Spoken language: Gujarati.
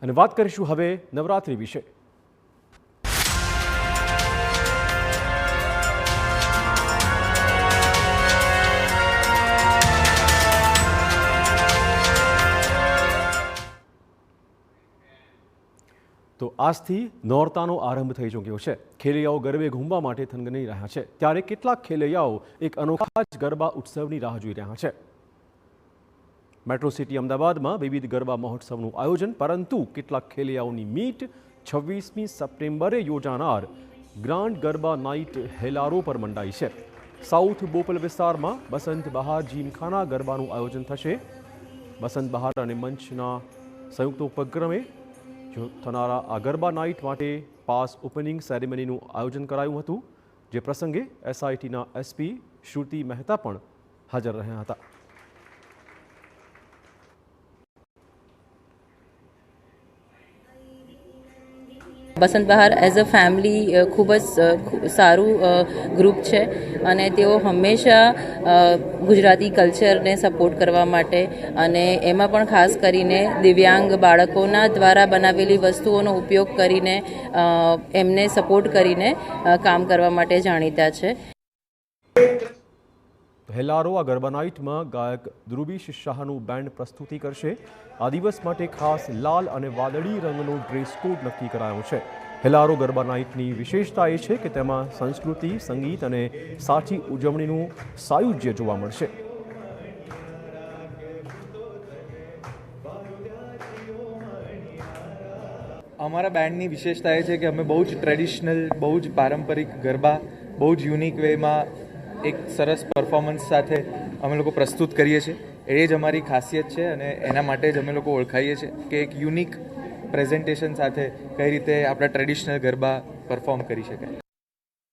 અને વાત કરીશું હવે નવરાત્રિ વિશે। તો આજથી નોરતાનો આરંભ થઈ ચૂક્યો છે। ખેલૈયાઓ ગરબે ઘૂમવા માટે થનગની રહ્યા છે, ત્યારે કેટલાક ખેલૈયાઓ એક અનોખા જ ગરબા ઉત્સવની રાહ જોઈ રહ્યા છે। મેટ્રો સિટી અમદાવાદમાં વિવિધ ગરબા મહોત્સવનું આયોજન, પરંતુ કેટલાક ખેલૈયાઓની મીટ 26મી સપ્ટેમ્બરે યોજાનાર ગ્રાન્ડ ગરબા નાઇટ હેલારો પર મંડાઈ છે। સાઉથ બોપલ વિસ્તારમાં બસંત બહાર જીમખાના ગરબાનું આયોજન થશે। બસંત બહાર અને મંચના સંયુક્ત ઉપક્રમે થનારા આ ગરબા નાઇટ માટે પાસ ઓપનિંગ સેરેમનીનું આયોજન કરાયું હતું, જે પ્રસંગે એસઆઈટીના એસપી શ્રુતિ મહેતા પણ હાજર રહ્યા હતા। બસંત બહાર એઝ અ ફેમિલી ખૂબ જ સારું ગ્રુપ છે અને તેઓ હંમેશા ગુજરાતી કલ્ચરને સપોર્ટ કરવા માટે અને એમાં પણ ખાસ કરીને દિવ્યાંગ બાળકોના દ્વારા બનાવેલી વસ્તુઓનો ઉપયોગ કરીને એમને સપોર્ટ કરીને કામ કરવા માટે જાણીતા છે। હેલારો આ ગરબા નાઇટમાં ગાયક ધ્રુવીશ શાહનું બેન્ડ પ્રસ્તુતિ કરશે। આ દિવસ માટે ખાસ લાલ અને વાદળી રંગનો ડ્રેસ કોડ નક્કી કરાયો છે। હેલારો ગરબા નાઇટની વિશેષતા એ છે કે તેમાં સંસ્કૃતિ, સંગીત અને સાચી ઉજવણીનું સાયુજ્ય જોવા મળશે। અમારા બેન્ડની વિશેષતા એ છે કે અમે બહુ જ ટ્રેડિશનલ, બહુ જ પારંપરિક ગરબા બહુ જ યુનિક વેમાં એક સરસ પરફોર્મન્સ સાથે અમે લોકો પ્રસ્તુત કરીએ છીએ। એ જ અમારી ખાસિયત છે અને એના માટે જ અમે લોકો ઓળખાઈએ છીએ કે એક યુનિક પ્રેઝન્ટેશન સાથે કઈ રીતે આપણા ટ્રેડિશનલ ગરબા પરફોર્મ કરી શકાય।